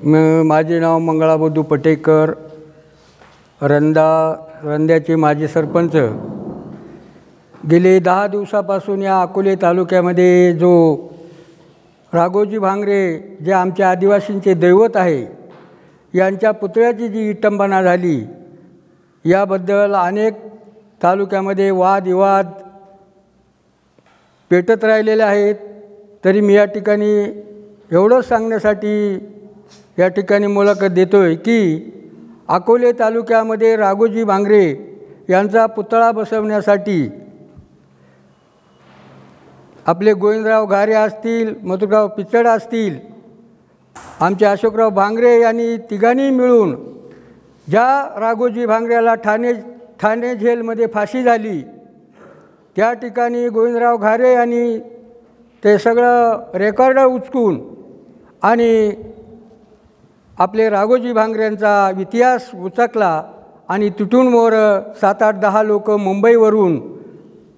माझे नाव मंगळाबुद्धू पटेकर, रंद्याचे माजी सरपंच। गेले 10 दिवसापासून या अकोले तालुक्यामध्ये जो राघोजी भांगरे जे आमच्या आदिवासींचे दैवत आहे, यांच्या पुतळ्याची जी विटंबना झाली, याबद्दल अनेक तालुक्यामध्ये वादविवाद पेटत राहिलेले आहेत। तरी मी या ठिकाणी एवढंच सांगण्यासाठी या ठिकाणी मुलाखत देतोय की अकोले तालुक्यामध्ये राघोजी भांगरे यांचा पुतळा बसवण्यासाठी आपले गोविंदराव घारे असतील, मधुराव पिचड असतील, आमचे अशोकराव भांगरे यांनी तिघांनी मिळून ज्या राघोजी भांगऱ्याला ठाणे जेलमध्ये फाशी झाली, त्या ठिकाणी गोविंदराव घारे यांनी ते सगळं रेकॉर्ड उचकून आणि आपले राघोजी भांगऱ्यांचा इतिहास उचकला आणि तिथून मोर 7-8-10 लोक मुंबईवरून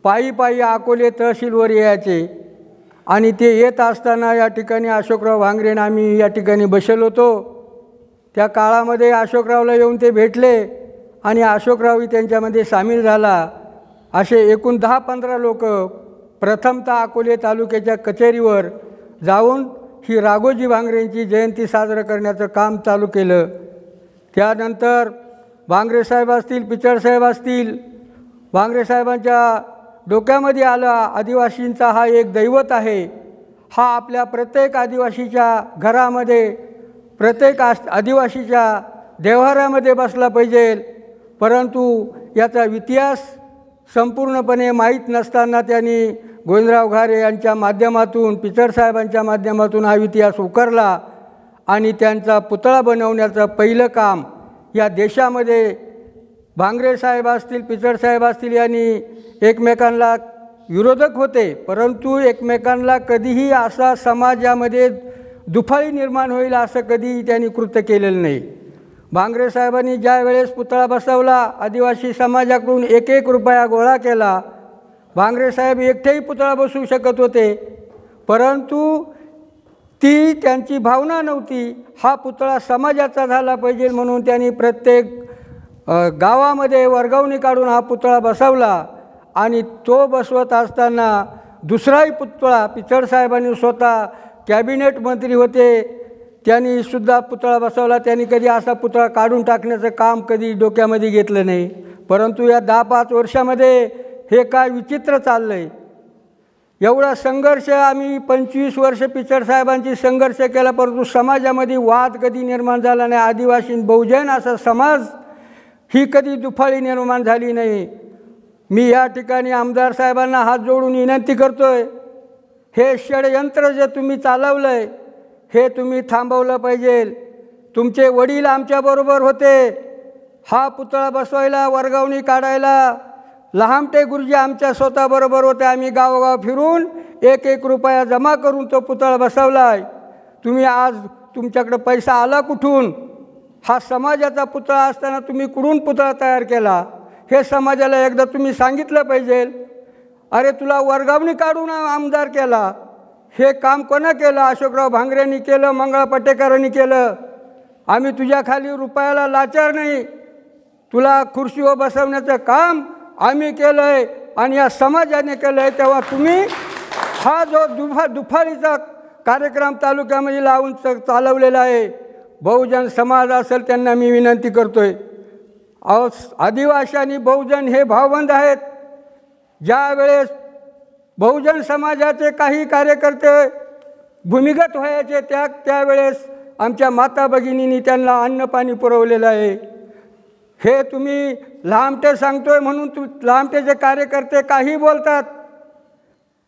पायी अकोले तहसीलवर यायचे आणि ते येत असताना या ठिकाणी अशोकराव भांगरेंना आम्ही या ठिकाणी बसलो होतो। त्या काळामध्ये अशोकरावला येऊन ते भेटले आणि अशोकरावही त्यांच्यामध्ये सामील झाला। असे एकूण 10-15 लोक प्रथमतः अकोले तालुक्याच्या कचेरीवर जाऊन ही राघोजी भांगरेंची जयंती साजरं करण्याचं काम चालू केलं। त्यानंतर भांगरे साहेब असतील, पिचड साहेब असतील, भांगरे साहेबांच्या डोक्यामध्ये आलं, आदिवासींचा हा एक दैवत आहे, हा आपल्या प्रत्येक आदिवासीच्या घरामध्ये, प्रत्येक आदिवासीच्या देव्हाऱ्यामध्ये बसला पाहिजे। परंतु याचा इतिहास संपूर्णपणे माहीत नसताना त्यांनी गोविंदराव घारे यांच्या माध्यमातून, पिचड साहेबांच्या माध्यमातून हा इतिहास उकरला आणि त्यांचा पुतळा बनवण्याचं पहिलं काम या देशामध्ये भांगरे साहेब असतील, पिचड साहेब असतील यांनी एकमेकांना विरोधक होते, परंतु एकमेकांना कधीही असा समाजामध्ये दुफाळी निर्माण होईल असं कधीही त्यांनी कृत्य केलेलं नाही। भांगरे साहेबांनी ज्या वेळेस पुतळा बसवला, आदिवासी समाजाकडून 1-1 रुपया गोळा केला। भांगरे साहेब एकटेही पुतळा बसवू शकत होते, परंतु ती त्यांची भावना नव्हती, हा पुतळा समाजाचा झाला पाहिजे म्हणून त्यांनी प्रत्येक गावामध्ये वर्गवणी काढून हा पुतळा बसवला आणि तो बसवत असताना दुसराही पुतळा पिचड साहेबांनी स्वतः कॅबिनेट मंत्री होते, त्यांनी सुद्धा पुतळा बसवला। त्यांनी कधी असा पुतळा काढून टाकण्याचं काम कधी डोक्यामध्ये घेतलं नाही, परंतु या 10-5 वर्षामध्ये हे काय विचित्र चाललं आहे। एवढा संघर्ष आम्ही 25 वर्ष पिचड साहेबांची संघर्ष केला, परंतु समाजामध्ये वाद कधी निर्माण झाला नाही। आदिवासी बहुजन असा समाज ही कधी दुफाळी निर्माण झाली नाही। मी या ठिकाणी आमदार साहेबांना हात जोडून विनंती करतोय, हे षडयंत्र जे तुम्ही चालवलं आहे हे तुम्ही थांबवलं पाहिजे। तुमचे वडील आमच्याबरोबर होते, हा पुतळा बसवायला, वर्गवणी काढायला। लहामटे गुरुजी आमच्या स्वतःबरोबर होते, आम्ही गावोगाव फिरून 1-1 रुपया जमा करून तो पुतळा बसवला आहे। तुम्ही आज तुमच्याकडे पैसा आला कुठून? हा समाजाचा पुतळा असताना तुम्ही कुठून पुतळा तयार केला हे समाजाला एकदा तुम्ही सांगितलं पाहिजे। अरे तुला वर्गवणी काढून आमदार केला, हे काम कोणा केलं? अशोकराव भांगरेंनी केलं, मंगळा पटेकरांनी केलं। आम्ही तुझ्या खाली रुपयाला लाचार नाही, तुला खुर्चीवर बसवण्याचं काम आम्ही केलं आहे आणि या समाजाने केलं आहे। तेव्हा तुम्ही हा जो दुफाळीचा कार्यक्रम तालुक्यामध्ये लावून चालवलेला आहे, बहुजन समाज असेल त्यांना मी विनंती करतोय, आदिवासी आणि बहुजन हे भावबंद आहेत। ज्या वेळेस बहुजन समाजाचे काही कार्यकर्ते भूमिगत व्हायचे त्यावेळेस आमच्या माता भगिनींनी त्यांना अन्न पाणी पुरवलेलं आहे। हे तुम्ही लांबटे सांगतोय म्हणून लांबटेचे कार्यकर्ते काही बोलतात।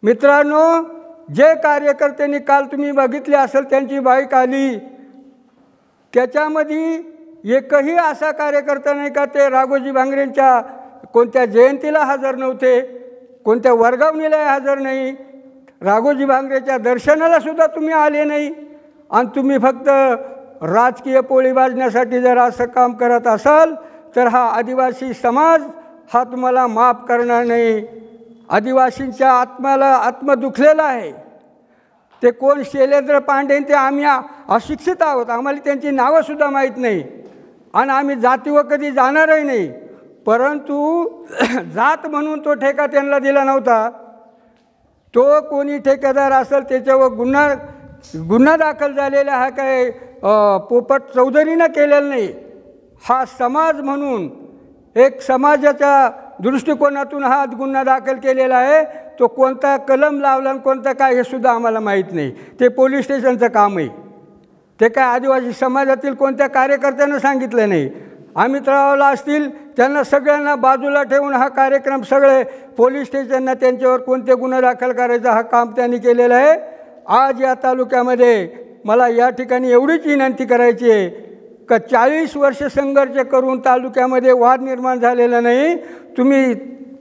मित्रांनो, जे कार्यकर्त्यांनी काल तुम्ही बघितले असेल त्यांची बाईक आली, त्याच्यामध्ये एकही असा कार्यकर्ता नाही का ते राघोजी भांगरेंच्या कोणत्या जयंतीला हजर नव्हते, कोणत्या वर्गवणीला हजर नाही, राघोजी भांगरेच्या दर्शनाला सुद्धा तुम्ही आले नाही आणि तुम्ही फक्त राजकीय पोळी भाजण्यासाठी जर असं काम करत असाल तर हा आदिवासी समाज हा तुम्हाला माफ करणार नाही। आदिवासींच्या आत्म्याला आत्म दुखलेला आहे। ते कोण शैलेंद्र पांडे ते आम्ही अशिक्षित आहोत, आम्हाला त्यांची नावंसुद्धा माहीत नाही आणि आम्ही जातीवर कधी जाणारही नाही. परंतु जात म्हणून तो ठेका त्यांना दिला नव्हता. तो कोणी ठेकेदार असेल त्याच्यावर गुन्हा दाखल झालेला हा काय पोपट चौधरीनं केलेला नाही. हा समाज म्हणून एक समाजाच्या दृष्टिकोनातून हा गुन्हा दाखल केलेला आहे. तो कोणता कलम लावला आणि कोणता काय हे सुद्धा आम्हाला माहीत नाही. ते पोलीस स्टेशनचं काम आहे. ते काय आदिवासी समाजातील कोणत्या कार्यकर्त्यांना सांगितलं नाही. आम्ही तळावला असतील त्यांना सगळ्यांना बाजूला ठेवून हा कार्यक्रम सगळे पोलीस स्टेशनना त्यांच्यावर कोणते गुन्हे दाखल करायचा हा काम त्यांनी केलेलं आहे. आज या तालुक्यामध्ये मला या ठिकाणी एवढीच विनंती करायची आहे का 40 वर्ष संघर्ष करून तालुक्यामध्ये वाद निर्माण झालेला नाही. तुम्ही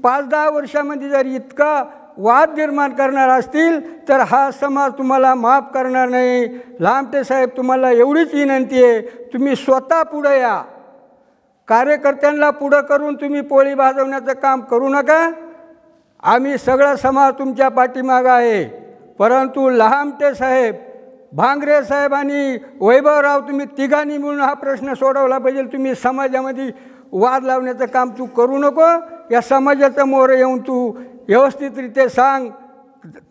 5-10 वर्षामध्ये जर इतका वाद निर्माण करणार असतील तर हा समाज तुम्हाला माफ करणार नाही. लामटे साहेब, तुम्हाला एवढीच विनंती आहे, तुम्ही स्वतः पुढे या. कार्यकर्त्यांना पुढं करून तुम्ही पोळी भाजवण्याचं काम करू नका. आम्ही सगळा समाज तुमच्या पाठीमागं आहे. परंतु लहामटे साहेब, भांगरे साहेब आणि वैभवराव, तुम्ही तिघांनी मिळून हा प्रश्न सोडवला पाहिजे. तुम्ही समाजामध्ये वाद लावण्याचं काम तू करू नको. या समाजाच्या मोहर येऊन तू व्यवस्थितरित्या सांग.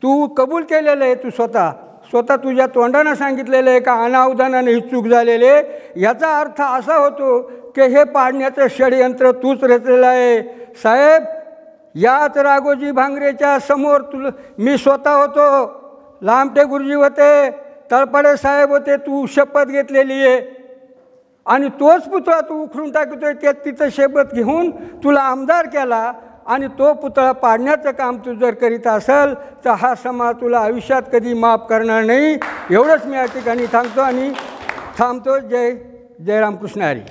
तू कबूल केलेलं आहे, तू स्वतः तुझ्या तोंडानं सांगितलेलं आहे का अनावधानाने ही चूक झालेली आहे. याचा अर्थ असा होतो की हे पाडण्याचं षडयंत्र तूच रचलेलं आहे. साहेब, याच राघोजी भांगरेच्या समोर मी स्वतः होतो, लामटे गुरुजी होते, तळपडे साहेब होते. तू शपथ घेतलेली आहे आणि तोच पुतळा तू उखडून टाकतोय. त्यात तिथं शपथ घेऊन तुला आमदार केला आणि तो पुतळा पाडण्याचं काम तू जर करीत असेल तर हा समाज तुला आयुष्यात कधी माफ करणार नाही. एवढंच मी या ठिकाणी थांबतो आणि थांबतो. जय रामकृष्ण हरी.